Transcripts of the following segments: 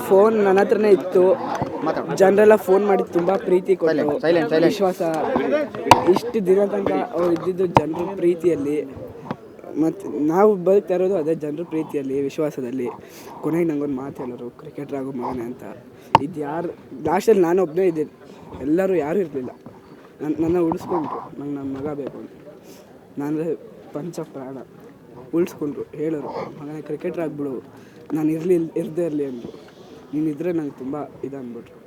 Phone ನನ್ನ ಹತ್ರನೇ ಇತ್ತು. ಜನರೆಲ್ಲ ಫೋನ್ ಮಾಡಿ ತುಂಬ ಪ್ರೀತಿ ಕೊಟ್ಟರು, ವಿಶ್ವಾಸ. ಇಷ್ಟು ದಿನ ತನಕ ಅವ್ರು ಇದ್ದಿದ್ದು ಜನರ ಪ್ರೀತಿಯಲ್ಲಿ, ಮತ್ತು ನಾವು ಬದುಕ್ತಾ ಇರೋದು ಅದೇ ಜನರ ಪ್ರೀತಿಯಲ್ಲಿ, ವಿಶ್ವಾಸದಲ್ಲಿ. ಕೊನೆಗೆ ನಂಗೊಂದು ಮಾತು ಹೇಳೋರು, ಕ್ರಿಕೆಟರ್ ಆಗೋ ಮಗನೇ ಅಂತ. ಇದು ಯಾರು ಲಾಸ್ಟಲ್ಲಿ ನಾನು ಒಬ್ಬನೇ ಇದ್ದೀನಿ, ಎಲ್ಲರೂ ಯಾರೂ ಇರಲಿಲ್ಲ. ನನ್ನ ಉಳಿಸ್ಕೊಂಡ್ರು, ನಂಗೆ ನನ್ನ ಮಗ ಬೇಕು ಅಂತ. ನಾನಂದರೆ ಪಂಚ ಪ್ರಾಣ. ಉಳಿಸ್ಕೊಂಡ್ರು, ಹೇಳೋರು, ಮಗನೇ ಕ್ರಿಕೆಟರ್ ಆಗಿಬಿಡು, ನಾನು ಇರದೇ ಇರಲಿ ಅಂದರು. ನೀನಿದ್ರೆ ನಂಗೆ ತುಂಬ ಅಂದ್ಬಿಟ್ರು.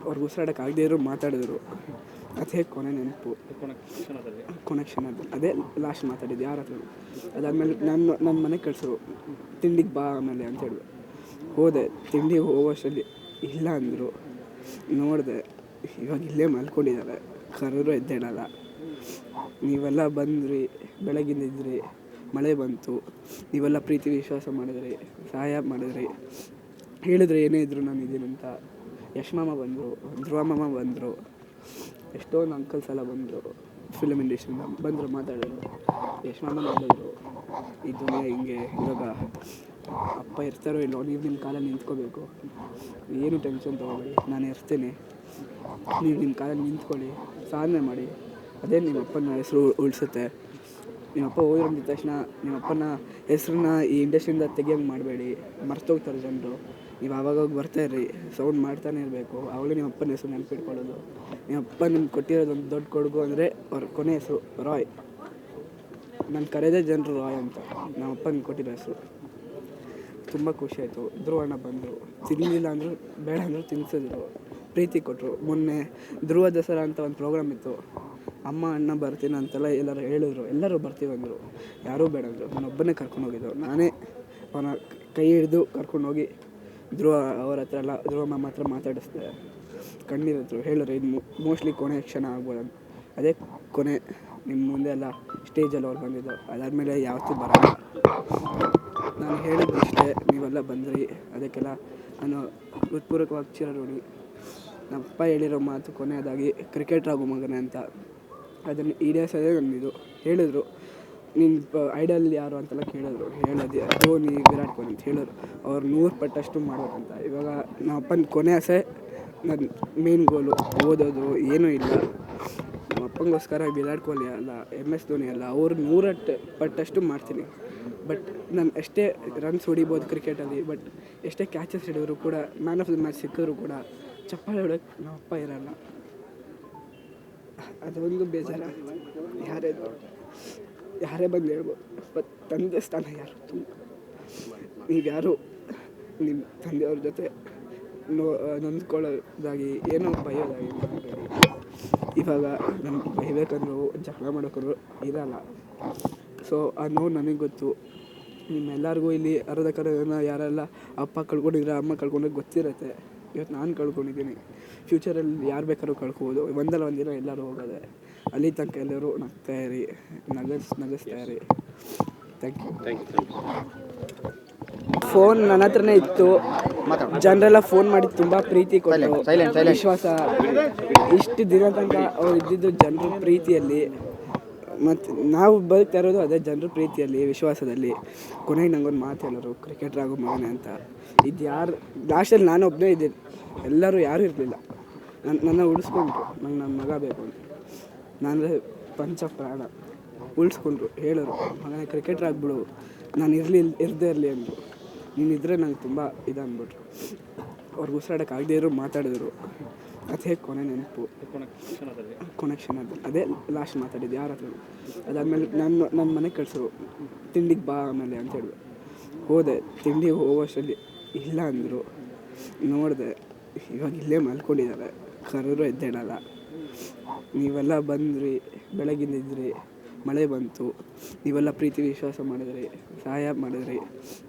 ಅವ್ರಿಗೆ ಉಸಿರಾಡೋಕ್ಕಾಗದೇ ಇರೋ ಮಾತಾಡಿದ್ರು. ಅದೇ ಕೊನೆ ನೆನಪು, ಕೊನೆ ಕ್ಷಣದಲ್ಲಿ. ಅದೇ ಲಾಸ್ಟ್ ಮಾತಾಡಿದ್ದು ಯಾರ ಹತ್ರ. ಅದಾದಮೇಲೆ ನನ್ನ ಮನೆಗೆ ಕಳಿಸೋರು, ತಿಂಡಿಗೆ ಬಾ ಆಮೇಲೆ ಅಂತೇಳಿ. ಹೋದೆ, ತಿಂಡಿಗೆ ಹೋಗೋಷ್ಟರಲ್ಲಿ ಇಲ್ಲ ಅಂದರು. ನೋಡಿದೆ, ಇವಾಗ ಇಲ್ಲೇ ಮಲ್ಕೊಂಡಿದ್ದಾರೆ, ಕರೆದ್ರು ಎದ್ದೇಳಲ್ಲ. ನೀವೆಲ್ಲ ಬಂದ್ರಿ, ಬೆಳಗಿಂದ ಇದ್ರಿ, ಮಳೆ ಬಂತು, ನೀವೆಲ್ಲ ಪ್ರೀತಿ ವಿಶ್ವಾಸ ಮಾಡಿದ್ರಿ, ಸಹಾಯ ಮಾಡಿದ್ರಿ, ಹೇಳಿದ್ರೆ ಏನೇ ಇದ್ದರು ನಾನು ಇದ್ದೀನಂತ. ಯಶ್ ಮಾಮ ಬಂದರು, ಧ್ರುವ ಮಾಮ ಬಂದರು, ಎಷ್ಟೊಂದು ಅಂಕಲ್ಸ್ ಎಲ್ಲ ಬಂದರು, ಫಿಲಮ್ ಇಂಡಸ್ಟ್ರಿಯಿಂದ ಬಂದರು, ಮಾತಾಡಿದ್ರು. ಯಶ್ ಮಾಮ ಹೇಳಿದ್ರು, ಈ ದುನಿಯಾ ಹಿಂಗೆ, ಇವಾಗ ಅಪ್ಪ ಇರ್ತಾರೋ ಇಲ್ಲೋ, ನೀವು ನಿಮ್ಮ ಕಾಲಲ್ಲಿ ನಿಂತ್ಕೋಬೇಕು, ಏನು ಟೆನ್ಷನ್ ತೊಗೊಬೇಡಿ, ನಾನು ಇರ್ತೀನಿ, ನೀವು ನಿಮ್ಮ ಕಾಲಲ್ಲಿ ನಿಂತ್ಕೊಳ್ಳಿ, ಸಾಧನೆ ಮಾಡಿ, ಅದೇ ನಿಮ್ಮ ಅಪ್ಪನ ಹೆಸರು ಉಳಿಸುತ್ತೆ. ನಿಮ್ಮಪ್ಪ ಹೋಗಿರೋಂಥ ತಕ್ಷಣ ನಿಮ್ಮಪ್ಪನ ಹೆಸ್ರನ್ನ ಈ ಇಂಡಸ್ಟ್ರಿಯಿಂದ ತೆಗಿಯೋಂಗೆ ಮಾಡಬೇಡಿ, ಮರ್ತೋಗ್ತಾರೆ ಜನರು. ನೀವು ಆವಾಗ ಬರ್ತಾಯಿರ್ರಿ, ಸೌಂಡ್ ಮಾಡ್ತಾನೆ ಇರಬೇಕು, ಆವಾಗಲೇ ನಿಮ್ಮಪ್ಪನ ಹೆಸರು ನೆನಪಿಟ್ಕೊಳ್ಳೋದು. ನಿಮ್ಮಪ್ಪ ನಿಮ್ಗೆ ಕೊಟ್ಟಿರೋದು ಒಂದು ದೊಡ್ಡ ಕೊಡುಗು ಅಂದರೆ ಅವ್ರ ಕೊನೆ ಹೆಸರು ರಾಯ್. ನಾನು ಕರೆಯೋದೇ ಜನರು ರಾಯ್ ಅಂತ, ನಮ್ಮಪ್ಪ ನಿಮ್ಗೆ ಕೊಟ್ಟಿರೋ ಹೆಸರು. ತುಂಬ ಖುಷಿಯಾಯಿತು. ಧ್ರುವ ಅಣ್ಣ ಬಂದರು, ತಿನ್ನಲಿಲ್ಲ ಅಂದರು, ಬೇಡ ಅಂದರು, ತಿನ್ನಿಸಿದ್ರು, ಪ್ರೀತಿ ಕೊಟ್ಟರು. ಮೊನ್ನೆ ಧ್ರುವ ದಸರಾ ಅಂತ ಒಂದು ಪ್ರೋಗ್ರಾಮ್ ಇತ್ತು, ಅಮ್ಮ ಅಣ್ಣ ಬರ್ತೀನಿ ಅಂತೆಲ್ಲ ಎಲ್ಲರೂ ಹೇಳಿದ್ರು, ಎಲ್ಲರೂ ಬರ್ತೀವಿ ಅಂದರು. ಯಾರೂ ಬೇಡ ಅಂದರು, ನಾನೊಬ್ಬನೇ ಕರ್ಕೊಂಡೋಗಿದ್ದು. ನಾನೇ ಅವನ ಕೈ ಹಿಡಿದು ಕರ್ಕೊಂಡೋಗಿ ಧ್ರುವ ಅವ್ರ ಹತ್ರ ಎಲ್ಲ, ಧ್ರುವ ಮಾಮ ಹತ್ರ ಮಾತಾಡಿಸ್ದೆ. ಕಣ್ಣೀರಿದ್ರು, ಹೇಳಿದ್ರು, ಇದು ಮೋಸ್ಟ್ಲಿ ಕೊನೆ ಕ್ಷಣ ಆಗ್ಬೋದಂತ. ಅದೇ ಕೊನೆ, ನಿಮ್ಮ ಮುಂದೆ ಎಲ್ಲ ಸ್ಟೇಜಲ್ಲಿ ಅವ್ರು ಬಂದಿದ್ದು. ಅದಾದಮೇಲೆ ಯಾವತ್ತೂ ಬರೋಲ್ಲ. ನಾನು ಹೇಳಿದ್ದು ಇಷ್ಟೇ, ನೀವೆಲ್ಲ ಬಂದ್ರಿ, ಅದಕ್ಕೆಲ್ಲ ನಾನು ಹೃತ್ಪೂರ್ವಕವಾಗಿ ಚಿರಋಣಿ. ನಮ್ಮಪ್ಪ ಹೇಳಿರೋ ಮಾತು ಕೊನೆಯದಾಗಿ, ಕ್ರಿಕೆಟರ್ ಆಗೋ ಮಗನೇ ಅಂತ. ಅದನ್ನು ಈಡೇರಿಸೋದೇ ನನ್ನದು. ಹೇಳಿದ್ರು, ನಿನ್ನ ಐಡಲ್ ಯಾರು ಅಂತೆಲ್ಲ ಕೇಳಿದ್ರು. ಹೇಳೋದು ಧೋನಿ, ವಿರಾಟ್ ಕೊಹ್ಲಿ ಅಂತ ಹೇಳಿದ್ರು. ಅವ್ರು 100 ಪಟ್ಟಷ್ಟು ಮಾಡ್ಬೇಕಂತ. ಇವಾಗ ನಮ್ಮಪ್ಪನ ಕೊನೆ ಆಸೆ, ನನ್ನ ಮೇನ್ ಗೋಲು ಓದೋದು ಏನೂ ಇಲ್ಲ. ನಮ್ಮ ಅಪ್ಪಂಗೋಸ್ಕರ ವಿರಾಟ್ ಕೊಹ್ಲಿ ಅಲ್ಲ, MS ಧೋನಿ ಅಲ್ಲ, ಅವ್ರು 100 ಪಟ್ಟಷ್ಟು ಮಾಡ್ತೀನಿ. ಬಟ್ ನಾನು ಎಷ್ಟೇ ರನ್ಸ್ ಹೊಡಿಬೋದು ಕ್ರಿಕೆಟಲ್ಲಿ, ಬಟ್ ಎಷ್ಟೇ ಕ್ಯಾಚಸ್ ಹಿಡಿದ್ರು ಕೂಡ, ಮ್ಯಾನ್ ಆಫ್ ದ ಮ್ಯಾಚ್ ಸಿಕ್ಕಿದ್ರು ಕೂಡ ಚಪ್ಪಾಳೆ ಹೊಡೋಕ್ಕೆ ನಮ್ಮಪ್ಪ ಇರೋಲ್ಲ. ಅದೊಂದು ಬೇಜಾರ. ಯಾರೇ ಬಂದು ಹೇಳ್ಬೋದು, ಬಟ್ ತಂದೆ ಸ್ಥಾನ ಯಾರು ತುಂಬ. ಈಗ ಯಾರು ನಿಮ್ಮ ತಂದೆಯವ್ರ ಜೊತೆ ನೊಂದ್ಕೊಳ್ಳೋದಾಗಿ, ಏನೋ ಬೈಯೋದಾಗಿ ಮಾಡಬೇಡಿ. ಇವಾಗ ನಮ್ಗೆ ಬೈಬೇಕಂದ್ರು, ಜಗಳ ಮಾಡೋಕ್ಕಂದ್ರು ಇರಲ್ಲ. ಸೊ ಆ ನೋವು ನನಗೆ ಗೊತ್ತು. ನಿಮ್ಮೆಲ್ಲರಿಗೂ ಇಲ್ಲಿ ಅರ್ಧ ಯಾರೆಲ್ಲ ಅಪ್ಪ ಕಳ್ಕೊಂಡಿದ್ರೆ, ಅಮ್ಮ ಕಳ್ಕೊಂಡ್ರೆ ಗೊತ್ತಿರುತ್ತೆ. ಇವತ್ತು ನಾನು ಕಳ್ಕೊಂಡಿದ್ದೀನಿ, ಫ್ಯೂಚರಲ್ಲಿ ಯಾರು ಬೇಕಾದ್ರೂ ಕಳ್ಕೊಬೋದು. ಒಂದಲ್ಲ ಒಂದಿನ ಎಲ್ಲರೂ ಹೋಗೋದೆ. ಅಲ್ಲಿ ತನಕ ಎಲ್ಲರೂ ನಗ್ತಾಯಿರಿ, ನಗಿಸ್ತಾಯಿರಿ. Thank you. ಫೋನ್ ನನ್ನ ಹತ್ರನೇ ಇತ್ತು. ಜನರೆಲ್ಲ ಫೋನ್ ಮಾಡಿ ತುಂಬ ಪ್ರೀತಿ ಕೊಟ್ಟರು, ವಿಶ್ವಾಸ. ಇಷ್ಟು ದಿನ ತನಕ ಅವ್ರು ಇದ್ದಿದ್ದು ಜನರ ಪ್ರೀತಿಯಲ್ಲಿ, ಮತ್ತು ನಾವು ಬದುಕ್ತಾ ಇರೋದು ಅದೇ ಜನರ ಪ್ರೀತಿಯಲ್ಲಿ, ವಿಶ್ವಾಸದಲ್ಲಿ. ಕೊನೆಗೆ ನಂಗೊಂದು ಮಾತು ಹೇಳೋರು, ಕ್ರಿಕೆಟರ್ ಆಗೋ ಮಗನೇ ಅಂತ. ಇದು ಯಾರು ಲಾಸ್ಟಲ್ಲಿ ನಾನು ಒಬ್ಬನೇ ಇದ್ದೀನಿ, ಎಲ್ಲರೂ ಯಾರೂ ಇರಲಿಲ್ಲ. ನನ್ನ ಉಳಿಸ್ಕೊಂಡ್ರು, ನಂಗೆ ನನ್ನ ಮಗ ಬೇಕು ಅಂತ. ನಾನಂದರೆ ಪಂಚ ಪ್ರಾಣ. ಉಳಿಸ್ಕೊಂಡ್ರು, ಹೇಳೋರು, ಮಗನೇ ಕ್ರಿಕೆಟರ್ ಆಗಿಬಿಡು, ನಾನು ಇರದೇ ಇರಲಿ ಅಂದರು. ನೀನಿದ್ರೆ ನಂಗೆ ತುಂಬ ಅಂದ್ಬಿಟ್ರು. ಅವ್ರಿಗೆ ಉಸಿರಾಡೋಕ್ಕಾಗದೇ ಇರೋ ಮಾತಾಡಿದ್ರು. ಅದೇ ಕೊನೆ ನೆನಪು, ಕೊನೆ ಕ್ಷಣದಲ್ಲಿ. ಅದೇ ಲಾಸ್ಟ್ ಮಾತಾಡಿದ್ದು ಯಾರ ಹತ್ರ. ಅದಾದಮೇಲೆ ನನ್ನ ಮನೆಗೆ ಕಳಿಸೋರು, ತಿಂಡಿಗೆ ಬಾ ಆಮೇಲೆ ಅಂತೇಳಿ. ಹೋದೆ, ತಿಂಡಿಗೆ ಹೋಗೋಷ್ಟರಲ್ಲಿ ಇಲ್ಲ ಅಂದರು. ನೋಡಿದೆ, ಇವಾಗ ಇಲ್ಲೇ ಮಲ್ಕೊಂಡಿದ್ದಾರೆ, ಕರೆದ್ರು ಎದ್ದೇಳಲ್ಲ. ನೀವೆಲ್ಲ ಬಂದ್ರಿ, ಬೆಳಗಿಂದ ಇದ್ರಿ, ಮಳೆ ಬಂತು, ನೀವೆಲ್ಲ ಪ್ರೀತಿ ವಿಶ್ವಾಸ ಮಾಡಿದ್ರಿ, ಸಹಾಯ ಮಾಡಿದ್ರಿ,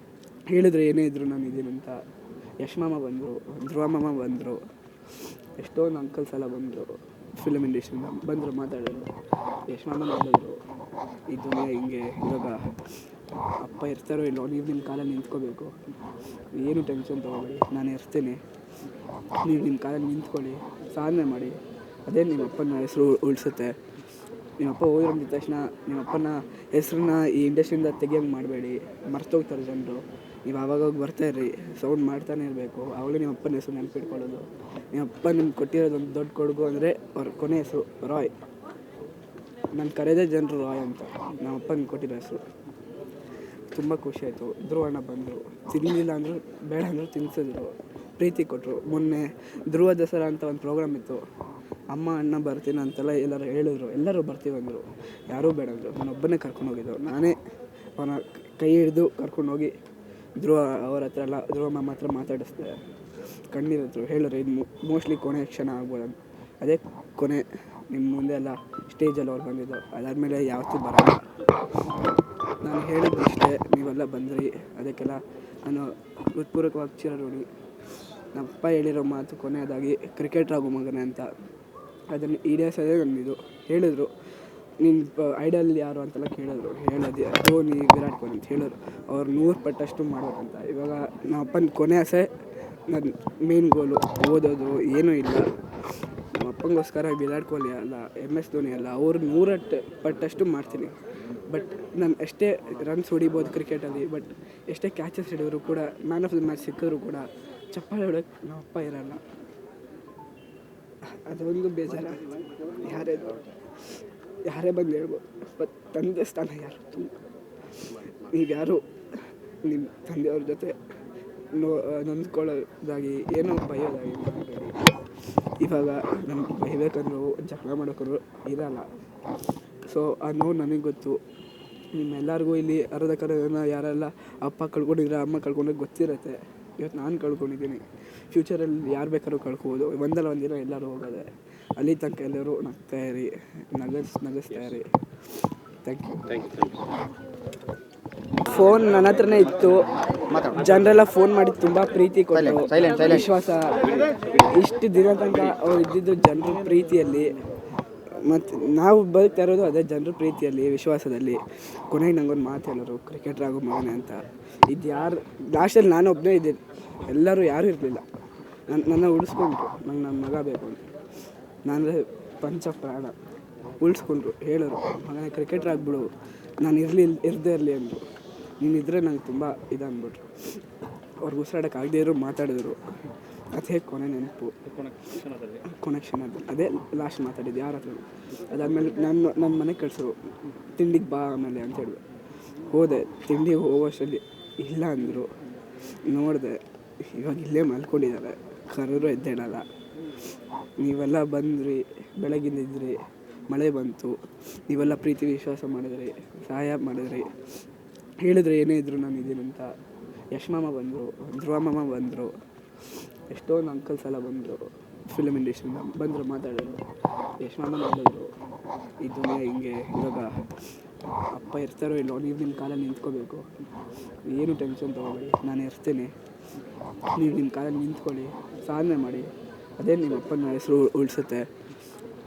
ಹೇಳಿದ್ರೆ ಏನೇ ಇದ್ದರು ನಾನು ಇದ್ದೀನಂತ. ಯಶ್ ಮಾಮ ಬಂದರು, ಧ್ರುವ ಮಾಮ ಬಂದರು, ಎಷ್ಟೊಂದು ಅಂಕಲ್ಸ್ ಎಲ್ಲ ಬಂದರು, ಫಿಲಮ್ ಇಂಡಸ್ಟ್ರಿಯಿಂದ ಬಂದರು, ಮಾತಾಡಿದ್ರು. ಯಶ್ ಮಾಮ ಹೇಳಿದ್ರು, ಈ ದುನಿಯಾ ಹಿಂಗೆ, ಇವಾಗ ಅಪ್ಪ ಇರ್ತಾರೋ ಇಲ್ಲೋ, ನೀವು ನಿಮ್ಮ ಕಾಲಲ್ಲಿ ನಿಂತ್ಕೋಬೇಕು, ಏನು ಟೆನ್ಷನ್ ತೊಗೊಬೇಡಿ, ನಾನು ಇರ್ತೀನಿ, ನೀವು ನಿಮ್ಮ ಕಾಲಲ್ಲಿ ನಿಂತ್ಕೊಳ್ಳಿ, ಸಾಧನೆ ಮಾಡಿ, ಅದೇ ನಿಮ್ಮ ಅಪ್ಪನ ಹೆಸರು ಉಳಿಸುತ್ತೆ. ನಿಮ್ಮಪ್ಪ ಹೋಗಿರೋಂಥ ತಕ್ಷಣ ನಿಮ್ಮಪ್ಪನ ಹೆಸ್ರನ್ನ ಈ ಇಂಡಸ್ಟ್ರಿಯಿಂದ ತೆಗಿಯೋಂಗೆ ಮಾಡಬೇಡಿ, ಮರ್ತೋಗ್ತಾರೆ ಜನರು. ನೀವು ಆವಾಗೋಗಿ ಬರ್ತಾಯಿರ್ರಿ, ಸೌಂಡ್ ಮಾಡ್ತಾನೆ ಇರಬೇಕು. ಆವಾಗಲೇ ನಿಮ್ಮ ಅಪ್ಪನ ಹೆಸರು ನೆನಪಿಟ್ಕೊಳ್ಳೋದು. ನಿಮ್ಮ ಅಪ್ಪ ನಿಮ್ಗೆ ಕೊಟ್ಟಿರೋದು ಒಂದು ದೊಡ್ಡ ಕೊಡುಗು ಅಂದರೆ ಅವ್ರ ಕೊನೆ ಹೆಸರು ರಾಯ್. ನಾನು ಕರೆಯೋದೇ ಜನರು ರಾಯ್ ಅಂತ, ನಮ್ಮ ಅಪ್ಪನಿಗೆ ಕೊಟ್ಟಿರೋ ಹೆಸರು. ತುಂಬ ಖುಷಿ ಆಯಿತು. ಧ್ರುವ ಅಣ್ಣ ಬಂದರು, ತಿನ್ನಲಿಲ್ಲ ಅಂದರು ಬೇಡ ಅಂದರು ತಿನ್ನಿಸಿದ್ರು, ಪ್ರೀತಿ ಕೊಟ್ಟರು. ಮೊನ್ನೆ ಧ್ರುವ ದಸರಾ ಅಂತ ಒಂದು ಪ್ರೋಗ್ರಾಮ್ ಇತ್ತು. ಅಮ್ಮ ಅಣ್ಣ ಬರ್ತೀನಿ ಅಂತೆಲ್ಲ ಎಲ್ಲರೂ ಹೇಳಿದ್ರು, ಎಲ್ಲರೂ ಬರ್ತೀವಿ ಅಂದರು. ಯಾರೂ ಬೇಡ ಅಂದರು. ನಾನೊಬ್ಬನೇ ಕರ್ಕೊಂಡೋಗಿದ್ದು. ನಾನೇ ಅವನ ಕೈ ಹಿಡಿದು ಕರ್ಕೊಂಡೋಗಿ ಧ್ರುವ ಅವ್ರ ಹತ್ರ ಎಲ್ಲ ಧ್ರುವ ಮಾಮ ಹತ್ರ ಮಾತಾಡಿಸ್ದೆ. ಕಣ್ಣೀರಿದ್ರು, ಹೇಳಿದ್ರು ಇದು ಮೋಸ್ಟ್ಲಿ ಕೊನೆ ಕ್ಷಣ ಆಗ್ಬೋದಂತ. ಅದೇ ಕೊನೆ. ನಿಮ್ಮ ಮುಂದೆ ಎಲ್ಲ ಸ್ಟೇಜಲ್ಲಿ ಅವ್ರು ಬಂದಿದ್ದು. ಅದಾದಮೇಲೆ ಯಾವತ್ತೂ ಬರೋಲ್ಲ. ನಾನು ಹೇಳಿದ್ದು ಇಷ್ಟೇ, ನೀವೆಲ್ಲ ಬಂದ್ರಿ, ಅದಕ್ಕೆಲ್ಲ ನಾನು ಹೃತ್ಪೂರ್ವಕವಾಗಿ ಚಿರಋಣಿ. ನಮ್ಮಪ್ಪ ಹೇಳಿರೋ ಮಾತು ಕೊನೆಯದಾಗಿ ಕ್ರಿಕೆಟರ್ ಆಗೋ ಮಗನೇ ಅಂತ. ಅದನ್ನು ಈಡೇರಿಸೋದೇ ನನ್ನದು. ಹೇಳಿದ್ರು ನಿನ್ನ ಐಡಲ್ ಯಾರು ಅಂತೆಲ್ಲ ಕೇಳಿದ್ರು. ಹೇಳೋದು ಧೋನಿ, ವಿರಾಟ್ ಕೊಹ್ಲಿ ಅಂತ ಹೇಳಿದ್ರು. ಅವ್ರು 100 ಪಟ್ಟಷ್ಟು ಮಾಡ್ಬೇಕಂತ. ಇವಾಗ ನಮ್ಮಪ್ಪನ ಕೊನೆ ಆಸೆ, ನನ್ನ ಮೇನ್ ಗೋಲು ಓದೋದು ಏನೂ ಇಲ್ಲ. ನಮ್ಮ ಅಪ್ಪಂಗೋಸ್ಕರ ವಿರಾಟ್ ಕೊಹ್ಲಿ ಅಲ್ಲ, MS ಧೋನಿ ಅಲ್ಲ, ಅವ್ರು 100 ಪಟ್ಟಷ್ಟು ಮಾಡ್ತೀನಿ. ಬಟ್ ನಾನು ಎಷ್ಟೇ ರನ್ಸ್ ಹೊಡಿಬೋದು ಕ್ರಿಕೆಟಲ್ಲಿ, ಬಟ್ ಎಷ್ಟೇ ಕ್ಯಾಚಸ್ ಹಿಡಿದ್ರು ಕೂಡ, ಮ್ಯಾನ್ ಆಫ್ ದ ಮ್ಯಾಚ್ ಸಿಕ್ಕಿದ್ರು ಕೂಡ ಚಪ್ಪಾಳೆ ಹೊಡೋಕ್ಕೆ ನಮ್ಮಪ್ಪ ಇರಲ್ಲ. ಅದೊಂದು ಬೇಜಾರಾಗುತ್ತೆ. ಯಾರೇ ಬಂದು ಹೇಳ್ಬೋದು, ಬಟ್ ತಂದೆ ಸ್ಥಾನ ಯಾರು ತುಂಬ. ನೀವ್ಯಾರು ನಿಮ್ಮ ತಂದೆಯವ್ರ ಜೊತೆ ನೊಂದ್ಕೊಳ್ಳೋದಾಗಿ ಏನೋ ಬೈಯೋದಾಗಿ ಮಾಡಬೇಡಿ. ಇವಾಗ ನಮ್ಗೆ ಬೈಬೇಕಂದ್ರು ಜಗಳ ಮಾಡೋಕ್ಕಂದ್ರು ಇರಲ್ಲ. ಸೊ ಆ ನೋವು ನನಗೆ ಗೊತ್ತು. ನಿಮ್ಮೆಲ್ಲರಿಗೂ ಇಲ್ಲಿ ಅರ್ಧ ಯಾರೆಲ್ಲ ಅಪ್ಪ ಕಳ್ಕೊಂಡಿದ್ರೆ, ಅಮ್ಮ ಕಳ್ಕೊಂಡ್ರೆ ಗೊತ್ತಿರುತ್ತೆ. ಇವತ್ತು ನಾನು ಕಳ್ಕೊಂಡಿದ್ದೀನಿ. ಫ್ಯೂಚರಲ್ಲಿ ಯಾರು ಬೇಕಾದ್ರೂ ಕಳ್ಕೊಬೋದು. ಒಂದಲ್ಲ ಒಂದಿನ ಎಲ್ಲರೂ ಹೋಗೋದೆ. ಅಲ್ಲಿ ತನಕ ಎಲ್ಲರೂ ನಗ್ತಾಯಿರಿ, ನಗಿಸ್ತಾಯಿರಿ. Thank you. ಫೋನ್ ನನ್ನ ಹತ್ರನೇ ಇತ್ತು. ಜನರೆಲ್ಲ ಫೋನ್ ಮಾಡಿ ತುಂಬ ಪ್ರೀತಿ ಕೊಟ್ಟರು, ವಿಶ್ವಾಸ. ಇಷ್ಟು ದಿನ ತನಕ ಅವ್ರು ಇದ್ದಿದ್ದು ಜನರ ಪ್ರೀತಿಯಲ್ಲಿ. ಮತ್ತು ನಾವು ಬದುಕ್ತಾ ಇರೋದು ಅದೇ ಜನರ ಪ್ರೀತಿಯಲ್ಲಿ, ವಿಶ್ವಾಸದಲ್ಲಿ. ಕೊನೆಗೆ ನಂಗೊಂದು ಮಾತು ಹೇಳೋರು, ಕ್ರಿಕೆಟರ್ ಆಗೋ ಮಗನೇ ಅಂತ. ಇದು ಯಾರು ಲಾಸ್ಟಲ್ಲಿ ನಾನು ಒಬ್ಬನೇ ಇದ್ದೀನಿ, ಎಲ್ಲರೂ ಯಾರೂ ಇರಲಿಲ್ಲ. ನನ್ನ ಉಳಿಸ್ಕೊಂಡ್ರು. ನಂಗೆ ನನ್ನ ಮಗ ಬೇಕು ಅಂತ. ನಾನು ಪಂಚ ಪ್ರಾಣ ಉಳಿಸ್ಕೊಂಡ್ರು. ಹೇಳೋರು, ಮಗನೇ ಕ್ರಿಕೆಟರ್ ಆಗಿಬಿಡು, ನಾನು ಇರದೇ ಇರಲಿ ಅಂದರು. ನೀನಿದ್ರೆ ನಂಗೆ ತುಂಬ ಇದಂದ್ಬಿಟ್ರು. ಅವ್ರಿಗೆ ಉಸಿರಾಡೋಕ್ಕಾಗದೇ ಇರೋ ಮಾತಾಡಿದ್ರು. ಅದೇ ಕೊನೆ ನೆನಪು, ಕೊನೆ ಕ್ಷಣದಲ್ಲಿ. ಅದೇ ಲಾಸ್ಟ್ ಮಾತಾಡಿದ್ದು ಯಾರ ಹತ್ರ. ಅದಾದಮೇಲೆ ನನ್ನ ಮನೆಗೆ ಕಳಿಸೋರು, ತಿಂಡಿಗೆ ಬಾ ಆಮೇಲೆ ಅಂತ ಹೇಳಿದ್ರು. ಹೋದೆ. ತಿಂಡಿಗೆ ಹೋಗೋಷ್ಟರಲ್ಲಿ ಇಲ್ಲ ಅಂದರು. ನೋಡಿದೆ, ಇವಾಗ ಇಲ್ಲೇ ಮಲ್ಕೊಂಡಿದ್ದಾರೆ, ಕರೆದ್ರು ಎದ್ದೇಳಲ್ಲ. ನೀವೆಲ್ಲ ಬಂದ್ರಿ, ಬೆಳಗಿಂದಿದ್ರಿ, ಮಳೆ ಬಂತು, ನೀವೆಲ್ಲ ಪ್ರೀತಿ ವಿಶ್ವಾಸ ಮಾಡಿದ್ರಿ, ಸಹಾಯ ಮಾಡಿದ್ರಿ, ಹೇಳಿದ್ರೆ ಏನೇ ಇದ್ರು ನಾನು ಇದ್ದೀನಿ ಅಂತ. ಯಶ್ ಮಾಮ ಬಂದರು, ಧ್ರುವ ಮಾಮ ಬಂದರು, ಎಷ್ಟೊಂದು ಅಂಕಲ್ಸ್ ಎಲ್ಲ ಬಂದರು, ಫಿಲಮ್ ಇಂಡಸ್ಟ್ರಿಯಿಂದ ಬಂದರು, ಮಾತಾಡಿದ್ರು. ಯಶ್ ಮಾಮ ನೋಡಿದ್ರು, ಈ ದುನಿಯಾ ಹಿಂಗೆ, ಇವಾಗ ಅಪ್ಪ ಇರ್ತಾರೋ ಇಲ್ಲೋ, ನೀವು ನಿಮ್ಮ ಕಾಲಲ್ಲಿ ನಿಂತ್ಕೋಬೇಕು, ಏನು ಟೆನ್ಷನ್ ತೊಗೋಬೇಡಿ, ನಾನು ಇರ್ತೀನಿ, ನೀವು ನಿಮ್ಮ ಕಾಲಲ್ಲಿ ನಿಂತ್ಕೊಳ್ಳಿ, ಸಾಧನೆ ಮಾಡಿ, ಅದೇ ನಿಮ್ಮ ಅಪ್ಪನ ಹೆಸರು ಉಳಿಸುತ್ತೆ.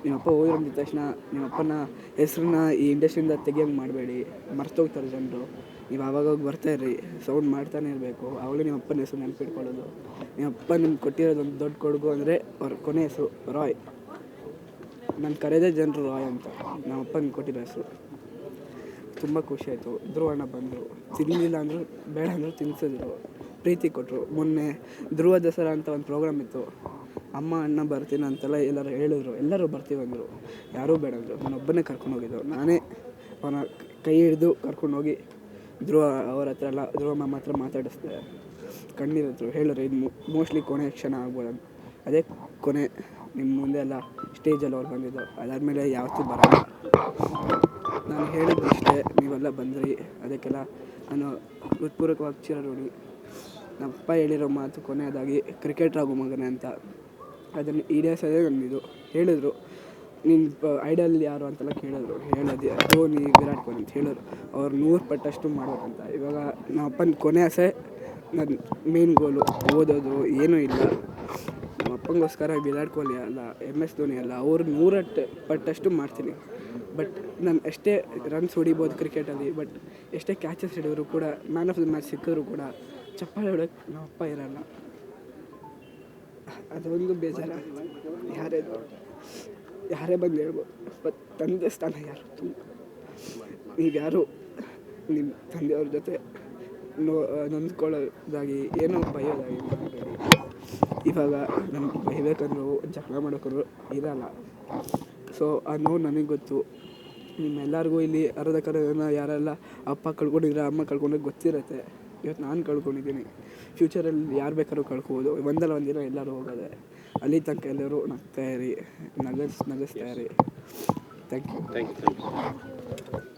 ನಿಮ್ಮಪ್ಪ ಹೋಗಿರೋಂಥ ತಕ್ಷಣ ನಿಮ್ಮಪ್ಪನ ಹೆಸ್ರನ್ನ ಈ ಇಂಡಸ್ಟ್ರಿಯಿಂದ ತೆಗಿಯೋಂಗೆ ಮಾಡಬೇಡಿ, ಮರ್ತೋಗ್ತಾರೆ ಜನರು. ನೀವು ಆವಾಗೋಗಿ ಬರ್ತಾಯಿರ್ರಿ, ಸೌಂಡ್ ಮಾಡ್ತಾನೆ ಇರಬೇಕು. ಆವಾಗಲೇ ನಿಮ್ಮ ಅಪ್ಪನ ಹೆಸರು ನೆನಪಿಟ್ಕೊಳ್ಳೋದು. ನಿಮ್ಮ ಅಪ್ಪ ನಿಮ್ಗೆ ಕೊಟ್ಟಿರೋದು ಒಂದು ದೊಡ್ಡ ಕೊಡುಗು ಅಂದರೆ ಅವ್ರ ಕೊನೆ ಹೆಸರು ರಾಯ್. ನಾನು ಕರೆಯೋದೇ ಜನರು ರಾಯ್ ಅಂತ, ನಮ್ಮ ಅಪ್ಪನಿಗೆ ಕೊಟ್ಟಿರೋ ಹೆಸರು. ತುಂಬ ಖುಷಿ ಆಯಿತು. ಧ್ರುವ ಅಣ್ಣ ಬಂದರು, ತಿನ್ನಲಿಲ್ಲ ಅಂದರು ಬೇಡ ಅಂದರು ತಿನ್ನಿಸಿದ್ರು, ಪ್ರೀತಿ ಕೊಟ್ಟರು. ಮೊನ್ನೆ ಧ್ರುವ ದಸರಾ ಅಂತ ಒಂದು ಪ್ರೋಗ್ರಾಮ್ ಇತ್ತು. ಅಮ್ಮ ಅಣ್ಣ ಬರ್ತೀನಿ ಅಂತೆಲ್ಲ ಎಲ್ಲರೂ ಹೇಳಿದ್ರು, ಎಲ್ಲರೂ ಬರ್ತೀವಿ ಅಂದರು. ಯಾರೂ ಬೇಡ ಅಂದರು. ನಾನೊಬ್ಬನೇ ಕರ್ಕೊಂಡೋಗಿದ್ದು. ನಾನೇ ಅವನ ಕೈ ಹಿಡಿದು ಕರ್ಕೊಂಡೋಗಿ ಧ್ರುವ ಅವ್ರ ಹತ್ರ ಎಲ್ಲ ಧ್ರುವ ಮಾಮ ಹತ್ರ ಮಾತಾಡಿಸ್ದೆ. ಕಣ್ಣೀರಿದ್ರು, ಹೇಳಿದ್ರು ಇದು ಮೋಸ್ಟ್ಲಿ ಕೊನೆ ಕ್ಷಣ ಆಗ್ಬೋದಂತ. ಅದೇ ಕೊನೆ. ನಿಮ್ಮ ಮುಂದೆ ಎಲ್ಲ ಸ್ಟೇಜಲ್ಲಿ ಅವ್ರು ಬಂದಿದ್ದು. ಅದಾದಮೇಲೆ ಯಾವತ್ತೂ ಬರೋಲ್ಲ. ನಾನು ಹೇಳಿದ್ದು ಇಷ್ಟೇ, ನೀವೆಲ್ಲ ಬಂದ್ರಿ, ಅದಕ್ಕೆಲ್ಲ ನಾನು ಹೃತ್ಪೂರ್ವಕವಾಗಿ ಚಿರಋಣಿ. ನಮ್ಮಪ್ಪ ಹೇಳಿರೋ ಮಾತು ಕೊನೆಯದಾಗಿ ಕ್ರಿಕೆಟರ್ ಆಗೋ ಮಗನೇ ಅಂತ. ಅದನ್ನು ಈಡೇರಿಸೋದೇ ನನ್ನದು. ಹೇಳಿದ್ರು ನಿನ್ನ ಐಡಲ್ ಯಾರು ಅಂತೆಲ್ಲ ಕೇಳಿದ್ರು. ಹೇಳೋದು ಧೋನಿ, ವಿರಾಟ್ ಕೊಹ್ಲಿ ಅಂತ ಹೇಳಿದ್ರು. ಅವ್ರು 100 ಪಟ್ಟಷ್ಟು ಮಾಡ್ಬೇಕಂತ. ಇವಾಗ ನಮ್ಮಪ್ಪನ ಕೊನೆ ಆಸೆ, ನನ್ನ ಮೇನ್ ಗೋಲು ಓದೋದು ಏನೂ ಇಲ್ಲ. ನಮ್ಮ ಅಪ್ಪಂಗೋಸ್ಕರ ವಿರಾಟ್ ಕೊಹ್ಲಿ ಅಲ್ಲ, MS ಧೋನಿ ಅಲ್ಲ, ಅವ್ರು 100 ಪಟ್ಟಷ್ಟು ಮಾಡ್ತೀನಿ. ಬಟ್ ನಾನು ಎಷ್ಟೇ ರನ್ಸ್ ಹೊಡಿಬೋದು ಕ್ರಿಕೆಟಲ್ಲಿ, ಬಟ್ ಎಷ್ಟೇ ಕ್ಯಾಚಸ್ ಹಿಡಿದ್ರು ಕೂಡ, ಮ್ಯಾನ್ ಆಫ್ ದ ಮ್ಯಾಚ್ ಸಿಕ್ಕಿದ್ರು ಕೂಡ ಚಪ್ಪಾಳೆ ಹೊಡೋಕ್ಕೆ ನಮ್ಮಪ್ಪ ಇರಲ್ಲ. ಅದೊಂದು ಬೇಜಾರಾಗುತ್ತೆ. ಯಾರೇ ಬಂದು ಹೇಳ್ಬೋದು, ಬಟ್ ತಂದೆ ಸ್ಥಾನ ಯಾರು ತುಂಬ. ನೀವ್ಯಾರು ನಿಮ್ಮ ತಂದೆಯವ್ರ ಜೊತೆ ನೊಂದ್ಕೊಳ್ಳೋದಾಗಿ ಏನೋ ಬೈಯೋದಾಗಿ ಮಾಡಬೇಡಿ. ಇವಾಗ ನಮ್ಗೆ ಬೈಬೇಕಂದ್ರೂ ಜಗಳ ಮಾಡೋಕ್ಕಂದ್ರೂ ಇರಲ್ಲ. ಸೊ ಆ ನೋವು ನನಗೆ ಗೊತ್ತು. ನಿಮ್ಮೆಲ್ಲರಿಗೂ ಇಲ್ಲಿ ಅರ್ಧಕ್ಕರ್ಧ ಜನ ಯಾರೆಲ್ಲ ಅಪ್ಪ ಕಳ್ಕೊಂಡಿದ್ರೆ ಅಮ್ಮ ಕಳ್ಕೊಂಡ್ರೆ ಗೊತ್ತಿರುತ್ತೆ. ಇವತ್ತು ನಾನು ಕಳ್ಕೊಂಡಿದ್ದೀನಿ, ಫ್ಯೂಚರಲ್ಲಿ ಯಾರು ಬೇಕಾದ್ರೂ ಕಳ್ಕೊಬೋದು. ಒಂದಲ್ಲ ಒಂದಿನ ಎಲ್ಲರೂ ಹೋಗೋದೆ. ಅಲ್ಲಿ ತನಕ ಎಲ್ಲರೂ ನಗ್ತಾಯಿರಿ, ನಗಿಸ್ತಾ ಇರಿ. Thank you.